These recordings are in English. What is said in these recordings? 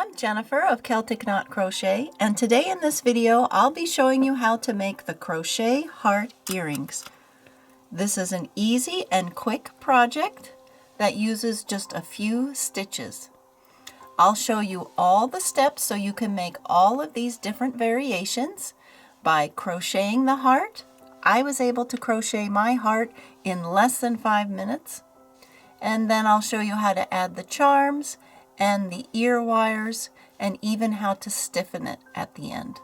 I'm Jennifer of Celtic Knot Crochet, and today in this video I'll be showing you how to make the Crochet Heart Earrings. This is an easy and quick project that uses just a few stitches. I'll show you all the steps so you can make all of these different variations. By crocheting the heart, I was able to crochet my heart in less than 5 minutes. And then I'll show you how to add the charms and the ear wires and even how to stiffen it at the end.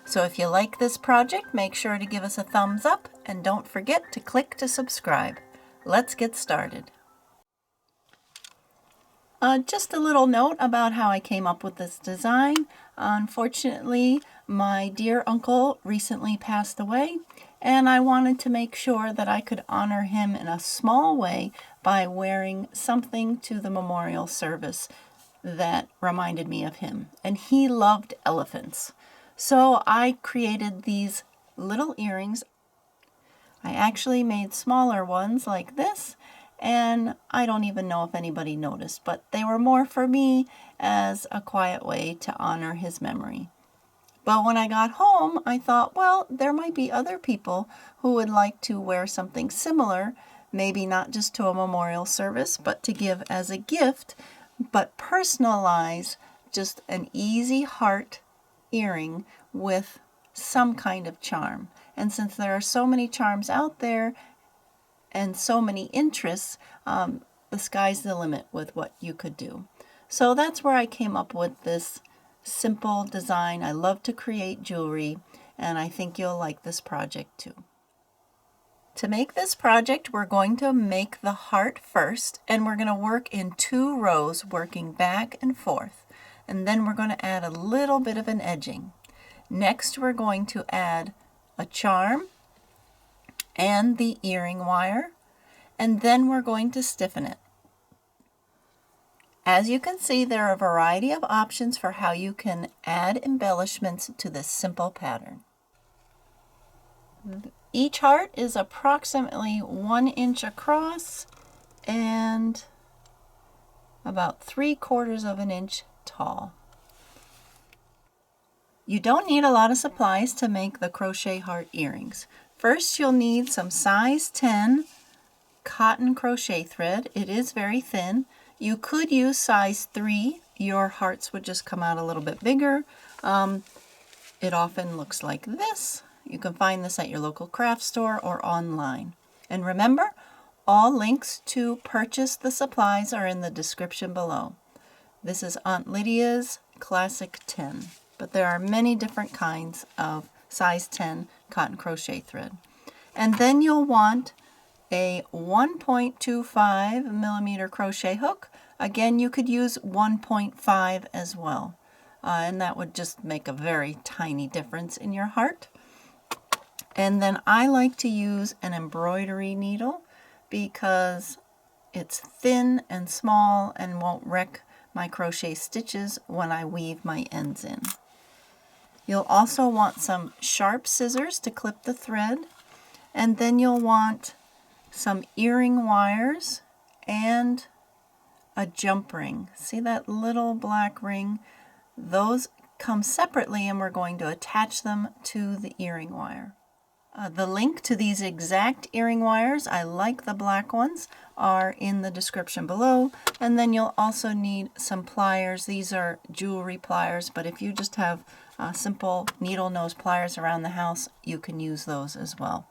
So if you like this project, make sure to give us a thumbs up and don't forget to click to subscribe. Let's get started. Just a little note about how I came up with this design. Unfortunately, my dear uncle recently passed away, and I wanted to make sure that I could honor him in a small way by wearing something to the memorial service that reminded me of him. And he loved elephants. So I created these little earrings. I actually made smaller ones like this, and I don't even know if anybody noticed, but they were more for me as a quiet way to honor his memory. But when I got home, I thought, well, there might be other people who would like to wear something similar, maybe not just to a memorial service, but to give as a gift, but personalize just an easy heart earring with some kind of charm. And since there are so many charms out there and so many interests, the sky's the limit with what you could do. So that's where I came up with this simple design. I love to create jewelry, and I think you'll like this project too. To make this project, we're going to make the heart first, and we're going to work in 2 rows, working back and forth. And then we're going to add a little bit of an edging. Next, we're going to add a charm and the earring wire, and then we're going to stiffen it. As you can see, there are a variety of options for how you can add embellishments to this simple pattern. Each heart is approximately 1 inch across and about 3/4 of an inch tall. You don't need a lot of supplies to make the crochet heart earrings. First, you'll need some size 10 cotton crochet thread. It is very thin. You could use size 3. Your hearts would just come out a little bit bigger. It often looks like this. You can find this at your local craft store or online. And remember, all links to purchase the supplies are in the description below. This is Aunt Lydia's Classic 10, but there are many different kinds of size 10 cotton crochet thread. And then you'll want a 1.25 millimeter crochet hook. Again, you could use 1.5 as well, and that would just make a very tiny difference in your heart. And then I like to use an embroidery needle because it's thin and small and won't wreck my crochet stitches when I weave my ends in. You'll also want some sharp scissors to clip the thread, and then you'll want some earring wires and a jump ring. See that little black ring? Those come separately, and we're going to attach them to the earring wire. The link to these exact earring wires, I like the black ones, are in the description below. And then you'll also need some pliers. These are jewelry pliers, but if you just have simple needle nose pliers around the house, you can use those as well.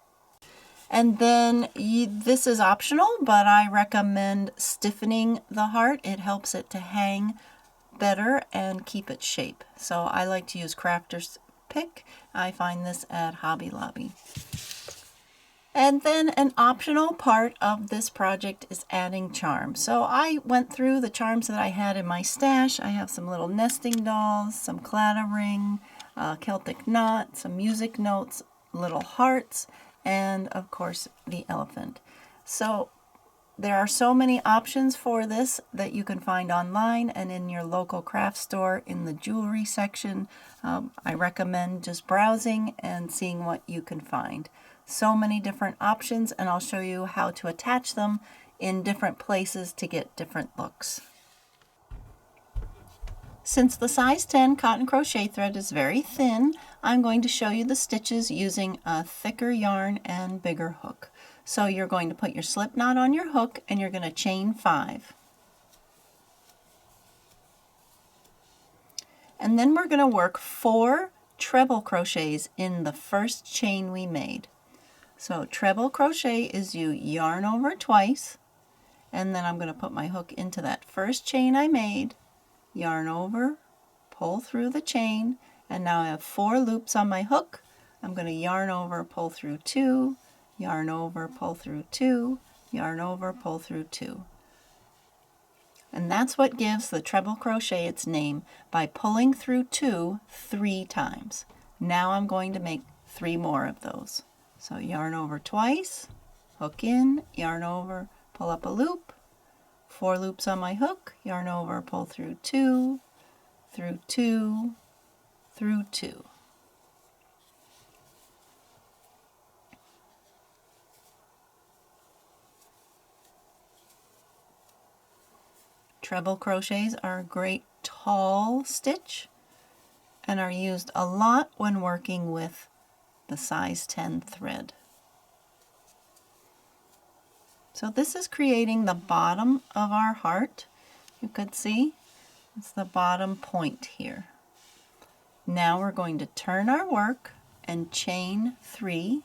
And then this is optional, but I recommend stiffening the heart. It helps it to hang better and keep its shape. So I like to use Crafter's Pick. I find this at Hobby Lobby. And then an optional part of this project is adding charms. So I went through the charms that I had in my stash. I have some little nesting dolls, some clattering, Celtic knot, some music notes, little hearts, and of course the elephant. So there are so many options for this that you can find online and in your local craft store in the jewelry section. I recommend just browsing and seeing what you can find. So many different options, and I'll show you how to attach them in different places to get different looks. Since the size 10 cotton crochet thread is very thin, I'm going to show you the stitches using a thicker yarn and bigger hook. So you're going to put your slip knot on your hook and you're going to chain 5. And then we're going to work 4 treble crochets in the first chain we made. So treble crochet is you yarn over twice, and then I'm going to put my hook into that first chain I made, yarn over, pull through the chain, and now I have 4 loops on my hook. I'm going to yarn over, pull through 2, yarn over, pull through 2, yarn over, pull through 2. And that's what gives the treble crochet its name, by pulling through 2 3 times. Now I'm going to make 3 more of those. So yarn over twice, hook in, yarn over, pull up a loop, 4 loops on my hook, yarn over, pull through 2, through 2, through 2. Treble crochets are a great tall stitch and are used a lot when working with the size 10 thread. So this is creating the bottom of our heart. You could see it's the bottom point here. Now we're going to turn our work and chain 3.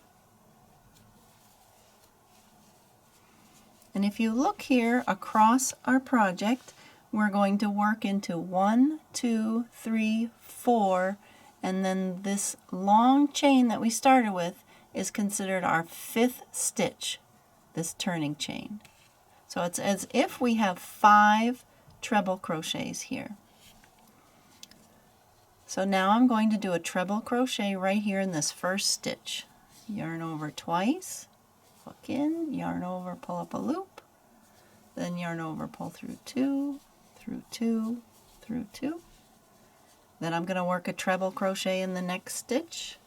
And if you look here across our project, we're going to work into 1, 2, 3, 4, and then this long chain that we started with is considered our 5th stitch, this turning chain. So it's as if we have 5 treble crochets here. So now I'm going to do a treble crochet right here in this first stitch. Yarn over twice, hook in, yarn over, pull up a loop, then yarn over, pull through 2, through 2, through 2. Then I'm going to work a treble crochet in the next stitch.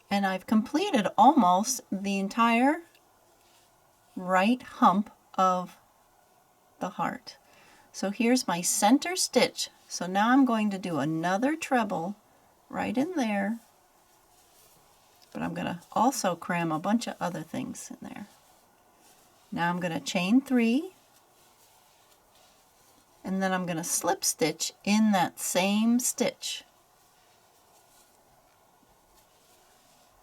And I've completed almost the entire right hump of the heart. So here's my center stitch. So now I'm going to do another treble right in there, but I'm going to also cram a bunch of other things in there. Now I'm going to chain 3, and then I'm going to slip stitch in that same stitch.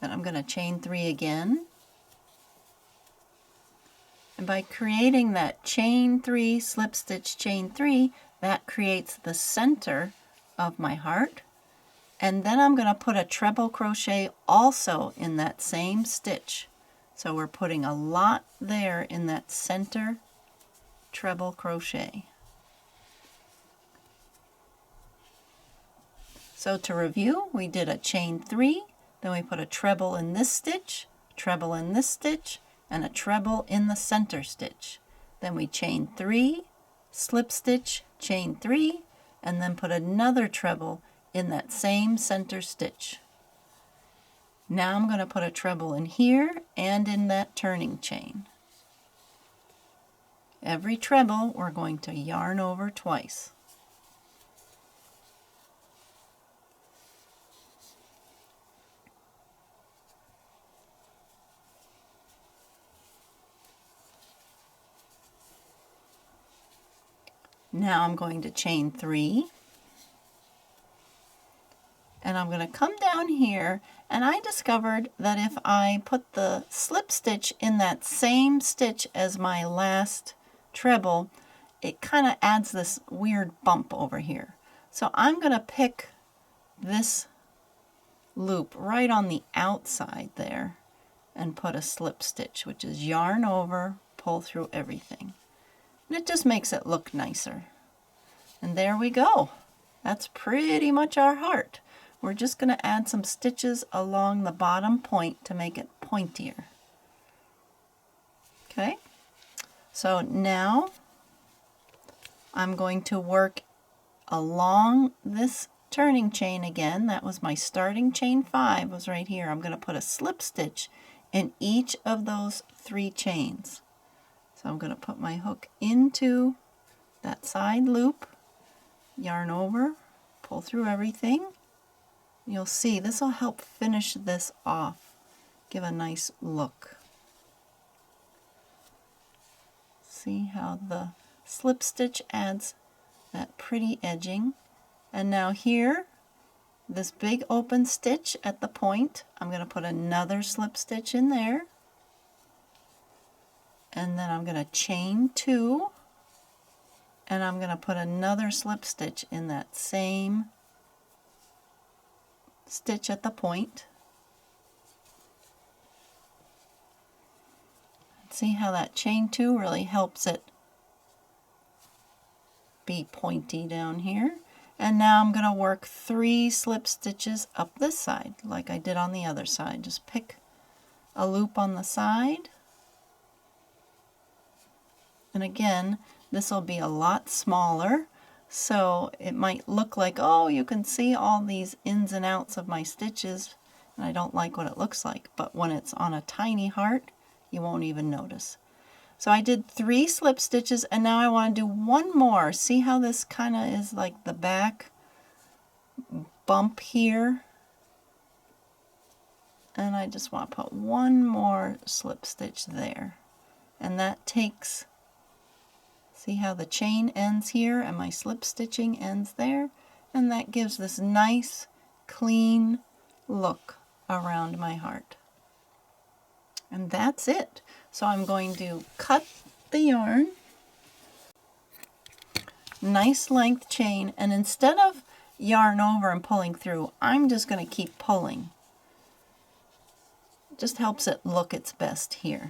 Then I'm going to chain 3 again. And by creating that chain 3, slip stitch, chain 3, that creates the center of my heart. And then I'm going to put a treble crochet also in that same stitch. So we're putting a lot there in that center treble crochet. So to review, we did a chain 3, then we put a treble in this stitch, treble in this stitch, and a treble in the center stitch. Then we chain 3, slip stitch, chain 3, and then put another treble in that same center stitch. Now I'm going to put a treble in here and in that turning chain. Every treble we're going to yarn over twice. Now I'm going to chain 3, and I'm going to come down here, and I discovered that if I put the slip stitch in that same stitch as my last treble, it kind of adds this weird bump over here. So I'm going to pick this loop right on the outside there and put a slip stitch, which is yarn over, pull through everything. And it just makes it look nicer. And there we go. That's pretty much our heart. We're just going to add some stitches along the bottom point to make it pointier. Okay, so now I'm going to work along this turning chain again. That was my starting chain 5 was right here. I'm going to put a slip stitch in each of those 3 chains. So I'm going to put my hook into that side loop, yarn over, pull through everything. You'll see this will help finish this off, give a nice look. See how the slip stitch adds that pretty edging. And now here, this big open stitch at the point, I'm going to put another slip stitch in there. And then I'm going to chain 2, and I'm going to put another slip stitch in that same stitch at the point. See how that chain 2 really helps it be pointy down here. And now I'm going to work 3 slip stitches up this side like I did on the other side. Just pick a loop on the side. And again, this will be a lot smaller, so it might look like, oh, you can see all these ins and outs of my stitches, and I don't like what it looks like. But when it's on a tiny heart, you won't even notice. So I did 3 slip stitches, and now I want to do one more. See how this kind of is like the back bump here? And I just want to put one more slip stitch there. And that takes, see how the chain ends here and my slip stitching ends there? And that gives this nice, clean look around my heart. And that's it. So I'm going to cut the yarn, nice length chain, and instead of yarn over and pulling through, I'm just going to keep pulling. It just helps it look its best here.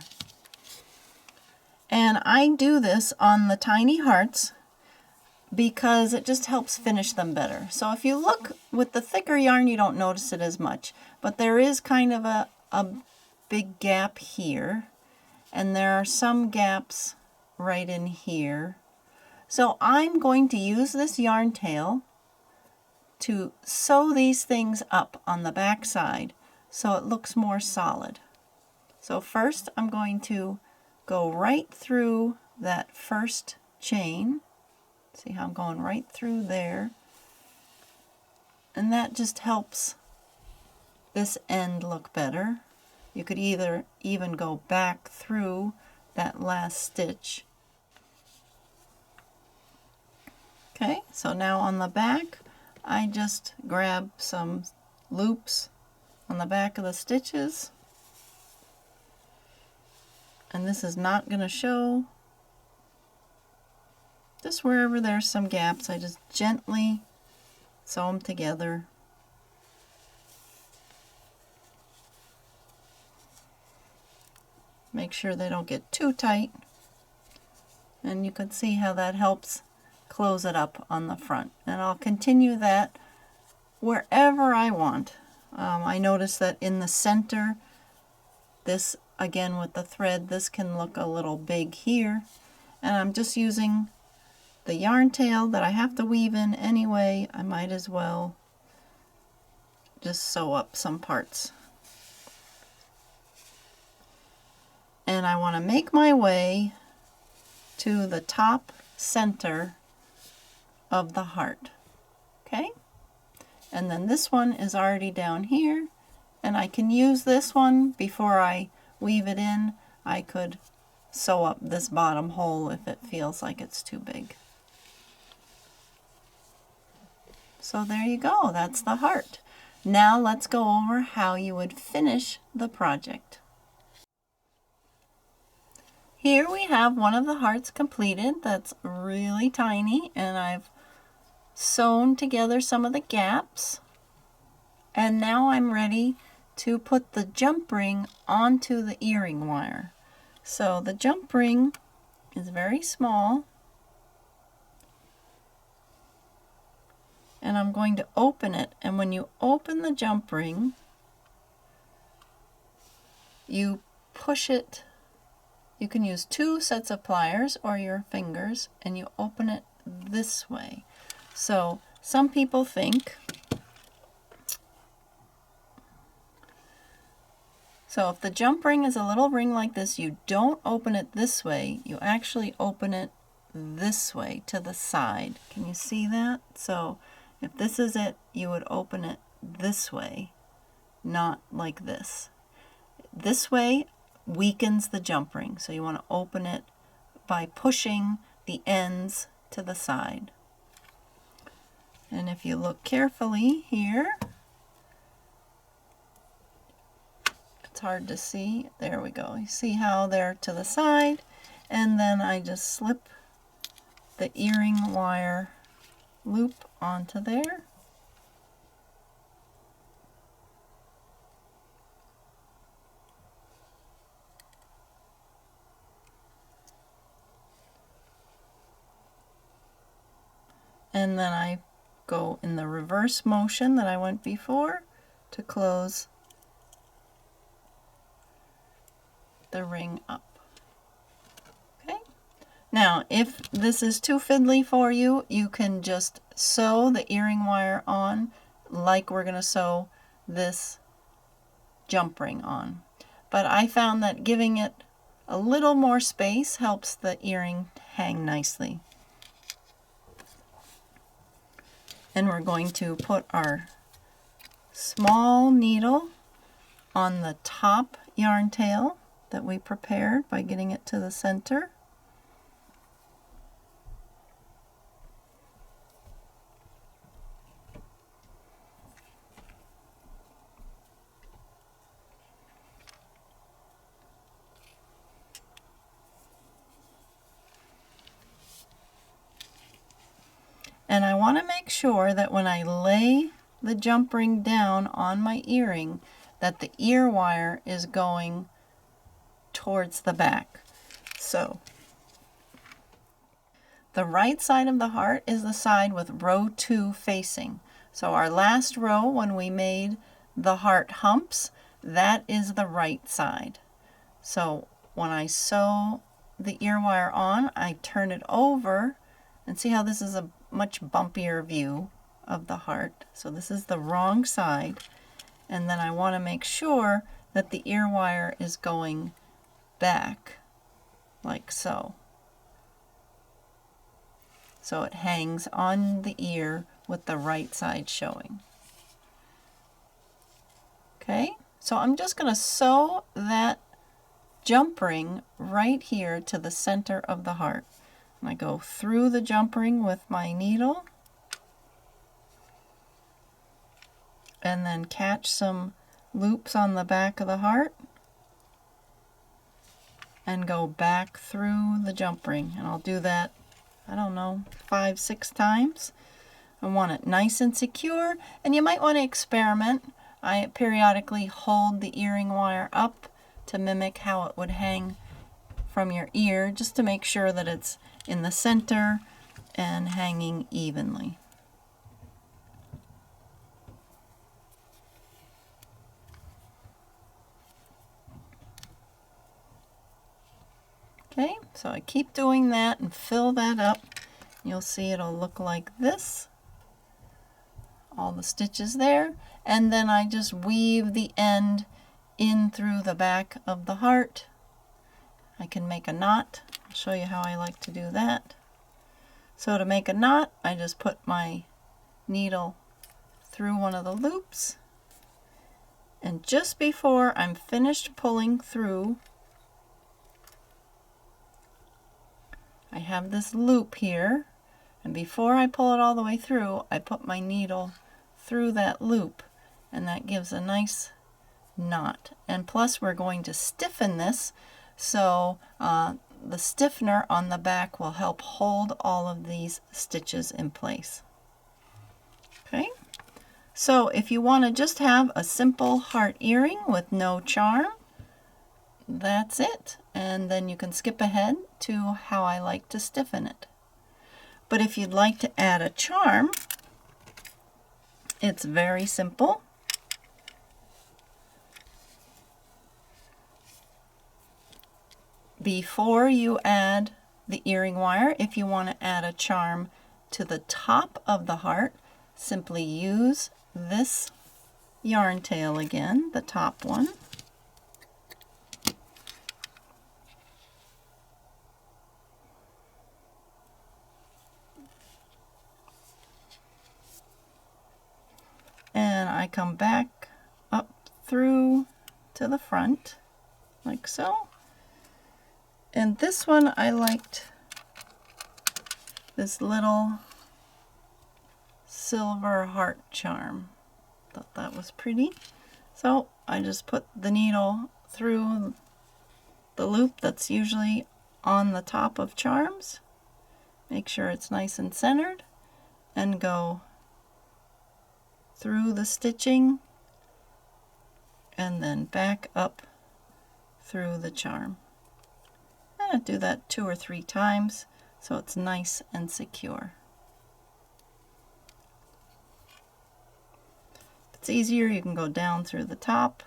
And I do this on the tiny hearts because it just helps finish them better. So if you look with the thicker yarn, you don't notice it as much, but there is kind of a big gap here, and there are some gaps right in here. So I'm going to use this yarn tail to sew these things up on the back side so it looks more solid. So first I'm going to go right through that first chain. See how I'm going right through there? And that just helps this end look better. You could either even go back through that last stitch. Okay, so now on the back, I just grab some loops on the back of the stitches. And this is not going to show. Just wherever there's some gaps, I just gently sew them together. Make sure they don't get too tight. And you can see how that helps close it up on the front. And I'll continue that wherever I want. I notice that in the center, this again with the thread, this can look a little big here. And I'm just using the yarn tail that I have to weave in anyway. I might as well just sew up some parts. And I want to make my way to the top center of the heart. Okay? And then this one is already down here, and I can use this one before I weave it in. I could sew up this bottom hole if it feels like it's too big. So there you go, that's the heart. Now let's go over how you would finish the project. Here we have one of the hearts completed. That's really tiny, and I've sewn together some of the gaps. And now I'm ready to put the jump ring onto the earring wire. So the jump ring is very small, and I'm going to open it. And when you open the jump ring, you push it. You can use 2 sets of pliers or your fingers, and you open it this way. So some people think So if the jump ring is a little ring like this, you don't open it this way, you actually open it this way to the side. Can you see that? So if this is it, you would open it this way, not like this. This way weakens the jump ring, so you want to open it by pushing the ends to the side. And if you look carefully here, it's hard to see. There we go. You see how they're to the side, and then I just slip the earring wire loop onto there. And then I go in the reverse motion that I went before to close the ring up. Okay. Now, if this is too fiddly for you, you can just sew the earring wire on like we're going to sew this jump ring on. But I found that giving it a little more space helps the earring hang nicely. And we're going to put our small needle on the top yarn tail that we prepared by getting it to the center. And I want to make sure that when I lay the jump ring down on my earring, that the ear wire is going towards the back. So the right side of the heart is the side with row 2 facing. So our last row when we made the heart humps, that is the right side. So when I sew the ear wire on, I turn it over, and see how this is a much bumpier view of the heart. So this is the wrong side, and then I want to make sure that the ear wire is going back like so. So it hangs on the ear with the right side showing. Okay, so I'm just going to sew that jump ring right here to the center of the heart. I go through the jump ring with my needle and then catch some loops on the back of the heart and go back through the jump ring. And I'll do that, I don't know, 5-6 times. I want it nice and secure, and you might want to experiment. I periodically hold the earring wire up to mimic how it would hang from your ear, just to make sure that it's in the center and hanging evenly. Okay, so I keep doing that and fill that up. You'll see it'll look like this. All the stitches there, and then I just weave the end in through the back of the heart. I can make a knot. I'll show you how I like to do that. So to make a knot, I just put my needle through one of the loops, and just before I'm finished pulling through, I have this loop here, and before I pull it all the way through, I put my needle through that loop, and that gives a nice knot. And plus we're going to stiffen this, so the stiffener on the back will help hold all of these stitches in place. Okay, so if you want to just have a simple heart earring with no charm, that's it. And then you can skip ahead to how I like to stiffen it. But if you'd like to add a charm, it's very simple. Before you add the earring wire, if you want to add a charm to the top of the heart, simply use this yarn tail again, the top one, come back up through to the front like so. And this one I liked this little silver heart charm. Thought that was pretty. So I just put the needle through the loop that's usually on the top of charms. Make sure it's nice and centered, and go through the stitching and then back up through the charm. I'm going to do that 2 or 3 times so it's nice and secure. If it's easier, you can go down through the top.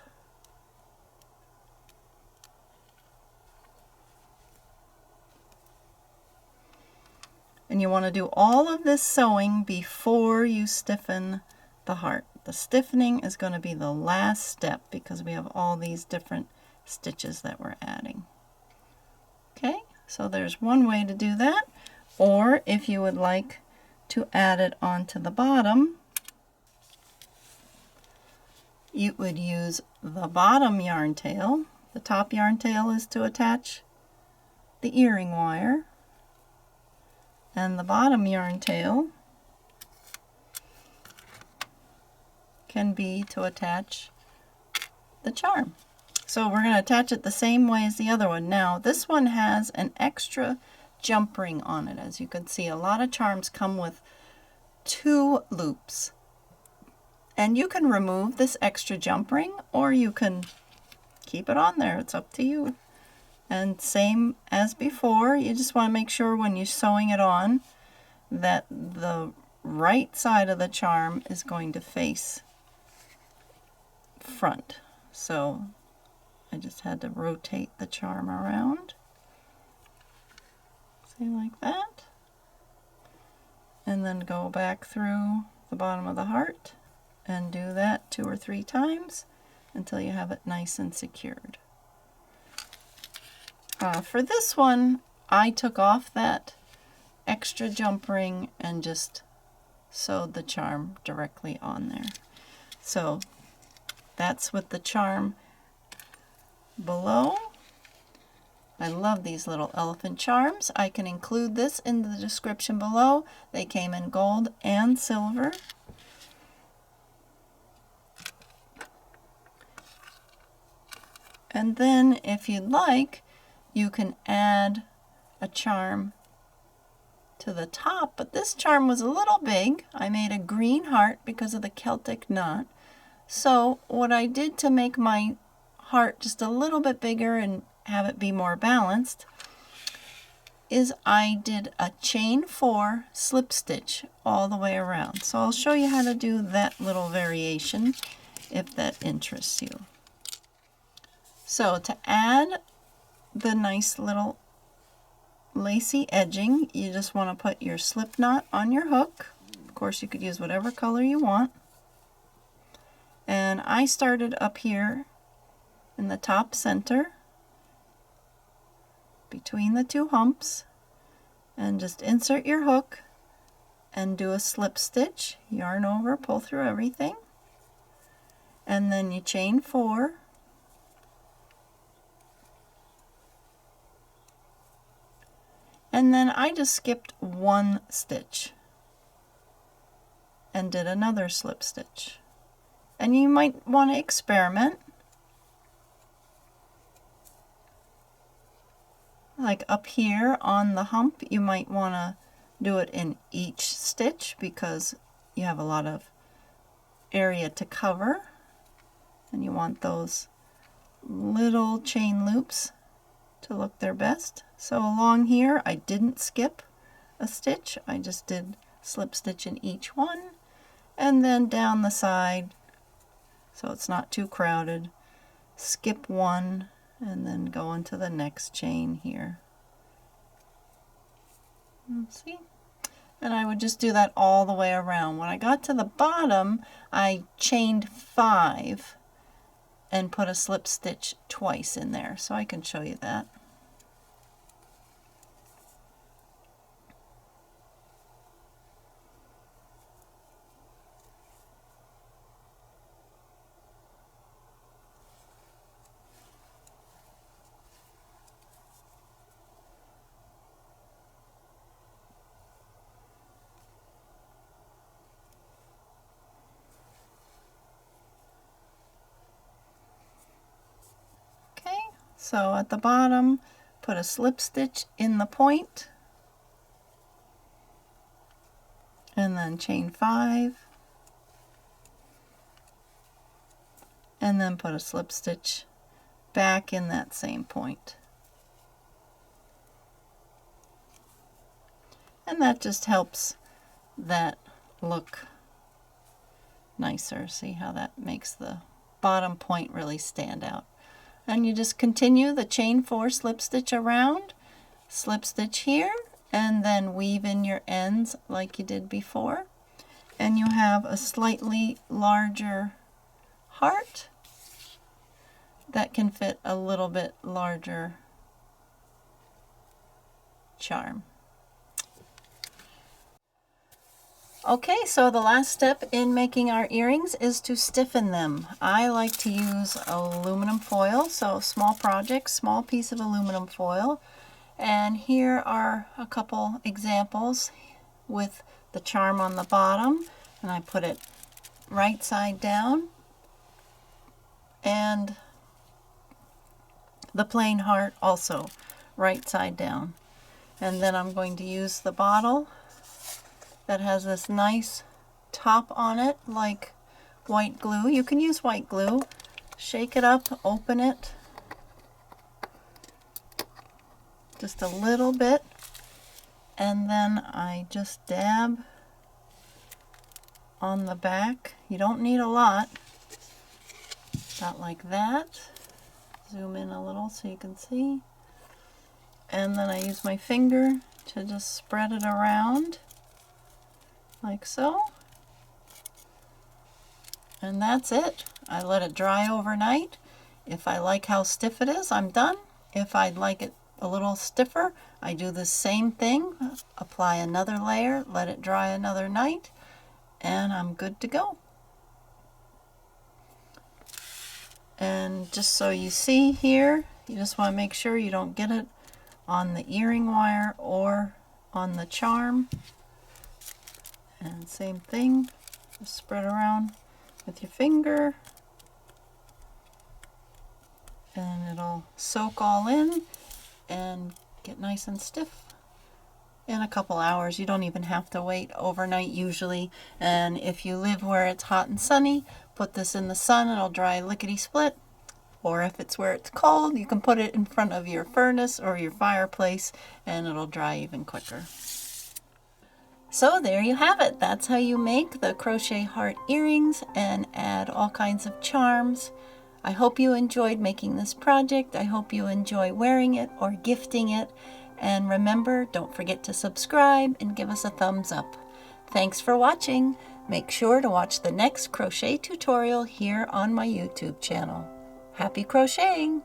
And you want to do all of this sewing before you stiffen the heart. The stiffening is going to be the last step because we have all these different stitches that we're adding. Okay, so there's one way to do that. Or if you would like to add it onto the bottom, you would use the bottom yarn tail. The top yarn tail is to attach the earring wire, and the bottom yarn tail can be to attach the charm. So we're going to attach it the same way as the other one. Now this one has an extra jump ring on it. As you can see, a lot of charms come with 2 loops. And you can remove this extra jump ring, or you can keep it on there. It's up to you. And same as before, you just want to make sure when you're sewing it on that the right side of the charm is going to face front. So I just had to rotate the charm around. See, like that. And then go back through the bottom of the heart and do that 2 or 3 times until you have it nice and secured. For this one, I took off that extra jump ring and just sewed the charm directly on there. So that's with the charm below. I love these little elephant charms. I can include this in the description below. They came in gold and silver. And then if you'd like, you can add a charm to the top, but this charm was a little big. I made a green heart because of the Celtic knot. So what I did to make my heart just a little bit bigger and have it be more balanced is I did a chain 4 slip stitch all the way around. So I'll show you how to do that little variation if that interests you. So to add the nice little lacy edging, you just want to put your slip knot on your hook. Of course, you could use whatever color you want. And I started up here in the top center between the 2 humps, and just insert your hook and do a slip stitch, yarn over, pull through everything, and then you chain 4, and then I just skipped 1 stitch and did another slip stitch. And you might want to experiment. Like up here on the hump, you might want to do it in each stitch because you have a lot of area to cover, and you want those little chain loops to look their best. So along here, I didn't skip a stitch. I just did slip stitch in each one, and then down the side, so it's not too crowded, skip 1 and then go into the next chain here. Let's see. And I would just do that all the way around. When I got to the bottom, I chained 5 and put a slip stitch twice in there, so I can show you that. So at the bottom, put a slip stitch in the point, and then chain 5, and then put a slip stitch back in that same point. And that just helps that look nicer. See how that makes the bottom point really stand out. And you just continue the chain 4 slip stitch around, slip stitch here, and then weave in your ends like you did before. And you have a slightly larger heart that can fit a little bit larger charm. Okay, so the last step in making our earrings is to stiffen them. I like to use aluminum foil, so small project, small piece of aluminum foil. And here are a couple examples with the charm on the bottom, and I put it right side down, and the plain heart also right side down. And then I'm going to use the bottle that has this nice top on it like white glue. You can use white glue. Shake it up, open it just a little bit, and then I just dab on the back. You don't need a lot, about like that. Zoom in a little so you can see. And then I use my finger to just spread it around like so. And that's it. I let it dry overnight. If I like how stiff it is, I'm done. If I'd like it a little stiffer, I do the same thing. Apply another layer, let it dry another night, and I'm good to go. And just so you see here, you just want to make sure you don't get it on the earring wire or on the charm. And same thing, just spread around with your finger, and it'll soak all in and get nice and stiff in a couple hours. You don't even have to wait overnight usually. And if you live where it's hot and sunny, put this in the sun, it'll dry lickety-split. Or if it's where it's cold, you can put it in front of your furnace or your fireplace and it'll dry even quicker. So there you have it. That's how you make the crochet heart earrings and add all kinds of charms. I hope you enjoyed making this project. I hope you enjoy wearing it or gifting it. And remember, don't forget to subscribe and give us a thumbs up. Thanks for watching. Make sure to watch the next crochet tutorial here on my YouTube channel. Happy crocheting!